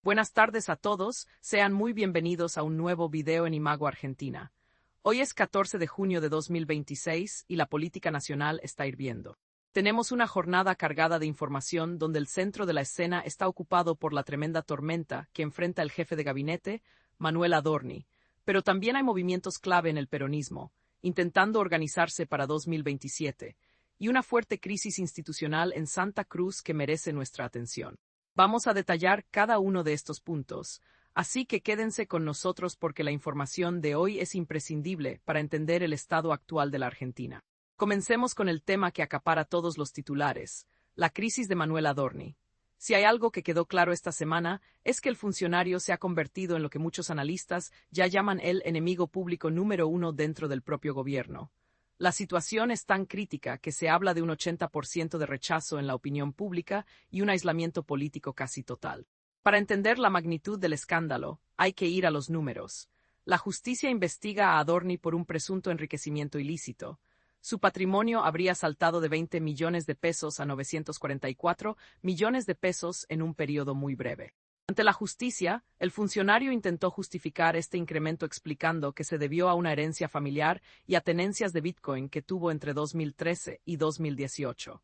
Buenas tardes a todos, sean muy bienvenidos a un nuevo video en Imago Argentina. Hoy es 14 de junio de 2026 y la política nacional está hirviendo. Tenemos una jornada cargada de información donde el centro de la escena está ocupado por la tremenda tormenta que enfrenta el jefe de gabinete, Manuel Adorni, pero también hay movimientos clave en el peronismo, intentando organizarse para 2027, y una fuerte crisis institucional en Santa Cruz que merece nuestra atención. Vamos a detallar cada uno de estos puntos, así que quédense con nosotros porque la información de hoy es imprescindible para entender el estado actual de la Argentina. Comencemos con el tema que acapara todos los titulares, la crisis de Manuel Adorni. Si hay algo que quedó claro esta semana, es que el funcionario se ha convertido en lo que muchos analistas ya llaman el enemigo público número uno dentro del propio gobierno. La situación es tan crítica que se habla de un 80% de rechazo en la opinión pública y un aislamiento político casi total. Para entender la magnitud del escándalo, hay que ir a los números. La justicia investiga a Adorni por un presunto enriquecimiento ilícito. Su patrimonio habría saltado de 20 millones de pesos a 944 millones de pesos en un periodo muy breve. Ante la justicia, el funcionario intentó justificar este incremento explicando que se debió a una herencia familiar y a tenencias de Bitcoin que tuvo entre 2013 y 2018.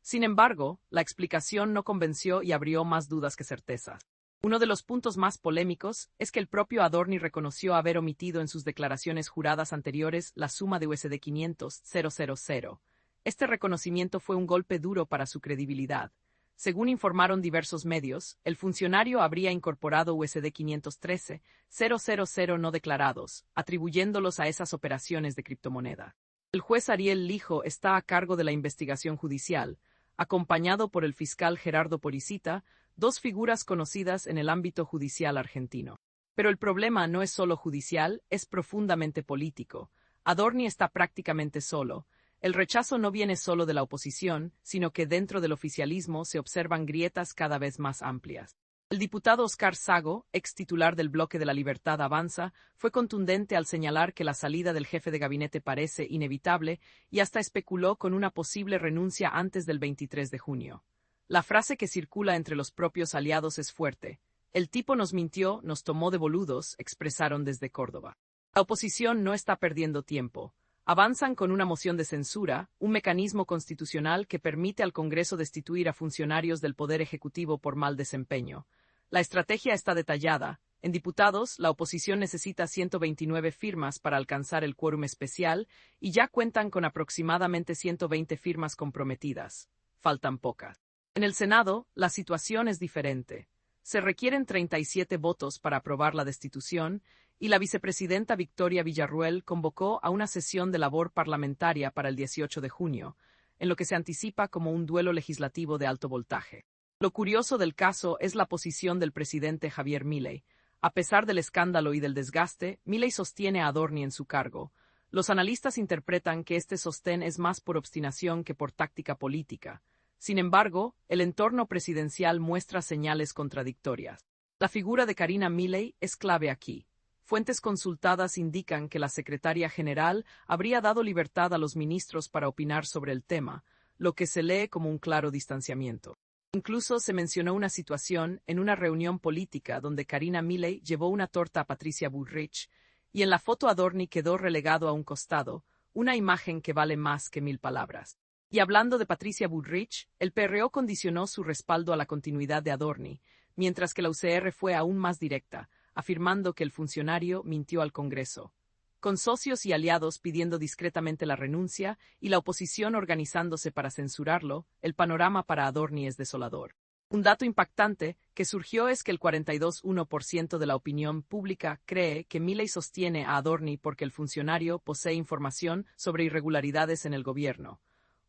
Sin embargo, la explicación no convenció y abrió más dudas que certezas. Uno de los puntos más polémicos es que el propio Adorni reconoció haber omitido en sus declaraciones juradas anteriores la suma de USD 500.000. Este reconocimiento fue un golpe duro para su credibilidad. Según informaron diversos medios, el funcionario habría incorporado USD 513.000 no declarados, atribuyéndolos a esas operaciones de criptomoneda. El juez Ariel Lijo está a cargo de la investigación judicial, acompañado por el fiscal Gerardo Poricita, dos figuras conocidas en el ámbito judicial argentino. Pero el problema no es solo judicial, es profundamente político. Adorni está prácticamente solo. El rechazo no viene solo de la oposición, sino que dentro del oficialismo se observan grietas cada vez más amplias. El diputado Oscar Sago, ex titular del Bloque de la Libertad Avanza, fue contundente al señalar que la salida del jefe de gabinete parece inevitable y hasta especuló con una posible renuncia antes del 23 de junio. La frase que circula entre los propios aliados es fuerte. El tipo nos mintió, nos tomó de boludos, expresaron desde Córdoba. La oposición no está perdiendo tiempo. Avanzan con una moción de censura, un mecanismo constitucional que permite al Congreso destituir a funcionarios del Poder Ejecutivo por mal desempeño. La estrategia está detallada. En diputados, la oposición necesita 129 firmas para alcanzar el quórum especial y ya cuentan con aproximadamente 120 firmas comprometidas. Faltan pocas. En el Senado, la situación es diferente. Se requieren 37 votos para aprobar la destitución, y la vicepresidenta Victoria Villarruel convocó a una sesión de labor parlamentaria para el 18 de junio, en lo que se anticipa como un duelo legislativo de alto voltaje. Lo curioso del caso es la posición del presidente Javier Milei. A pesar del escándalo y del desgaste, Milei sostiene a Adorni en su cargo. Los analistas interpretan que este sostén es más por obstinación que por táctica política. Sin embargo, el entorno presidencial muestra señales contradictorias. La figura de Karina Milei es clave aquí. Fuentes consultadas indican que la secretaria general habría dado libertad a los ministros para opinar sobre el tema, lo que se lee como un claro distanciamiento. Incluso se mencionó una situación en una reunión política donde Karina Milei llevó una torta a Patricia Bullrich y en la foto Adorni quedó relegado a un costado, una imagen que vale más que 1000 palabras. Y hablando de Patricia Bullrich, el PRO condicionó su respaldo a la continuidad de Adorni, mientras que la UCR fue aún más directa, afirmando que el funcionario mintió al Congreso. Con socios y aliados pidiendo discretamente la renuncia y la oposición organizándose para censurarlo, el panorama para Adorni es desolador. Un dato impactante que surgió es que el 42,1% de la opinión pública cree que Milei sostiene a Adorni porque el funcionario posee información sobre irregularidades en el gobierno.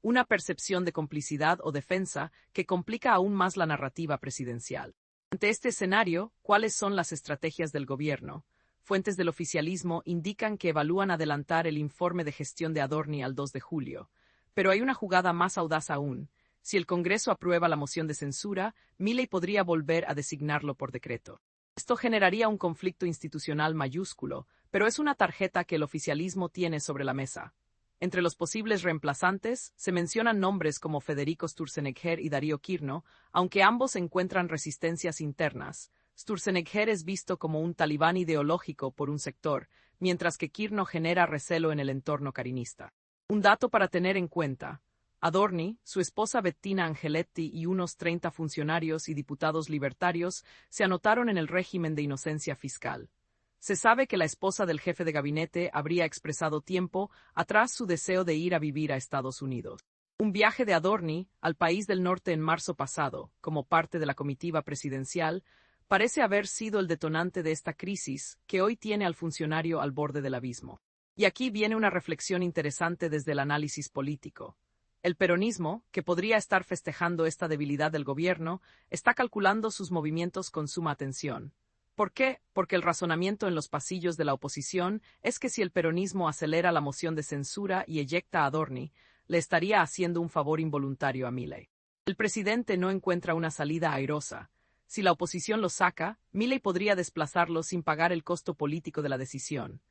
Una percepción de complicidad o defensa que complica aún más la narrativa presidencial. Ante este escenario, ¿cuáles son las estrategias del gobierno? Fuentes del oficialismo indican que evalúan adelantar el informe de gestión de Adorni al 2 de julio. Pero hay una jugada más audaz aún. Si el Congreso aprueba la moción de censura, Milei podría volver a designarlo por decreto. Esto generaría un conflicto institucional mayúsculo, pero es una tarjeta que el oficialismo tiene sobre la mesa. Entre los posibles reemplazantes, se mencionan nombres como Federico Sturzenegger y Darío Quirno, aunque ambos encuentran resistencias internas. Sturzenegger es visto como un talibán ideológico por un sector, mientras que Kirno genera recelo en el entorno carinista. Un dato para tener en cuenta. Adorni, su esposa Bettina Angeletti y unos 30 funcionarios y diputados libertarios se anotaron en el régimen de inocencia fiscal. Se sabe que la esposa del jefe de gabinete habría expresado tiempo atrás su deseo de ir a vivir a Estados Unidos. Un viaje de Adorni al país del norte en marzo pasado, como parte de la comitiva presidencial, parece haber sido el detonante de esta crisis que hoy tiene al funcionario al borde del abismo. Y aquí viene una reflexión interesante desde el análisis político. El peronismo, que podría estar festejando esta debilidad del gobierno, está calculando sus movimientos con suma atención. ¿Por qué? Porque el razonamiento en los pasillos de la oposición es que si el peronismo acelera la moción de censura y eyecta a Adorni, le estaría haciendo un favor involuntario a Milei. El presidente no encuentra una salida airosa. Si la oposición lo saca, Milei podría desplazarlo sin pagar el costo político de la decisión.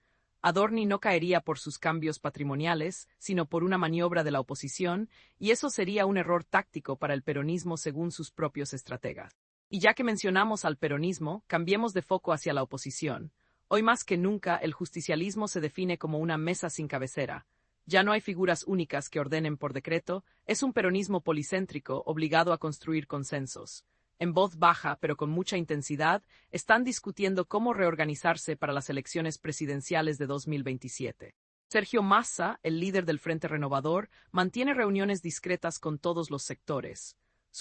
Adorni no caería por sus cambios patrimoniales, sino por una maniobra de la oposición, y eso sería un error táctico para el peronismo según sus propios estrategas. Y ya que mencionamos al peronismo, cambiemos de foco hacia la oposición. Hoy más que nunca, el justicialismo se define como una mesa sin cabecera. Ya no hay figuras únicas que ordenen por decreto, es un peronismo policéntrico obligado a construir consensos. En voz baja, pero con mucha intensidad, están discutiendo cómo reorganizarse para las elecciones presidenciales de 2027. Sergio Massa, el líder del Frente Renovador, mantiene reuniones discretas con todos los sectores.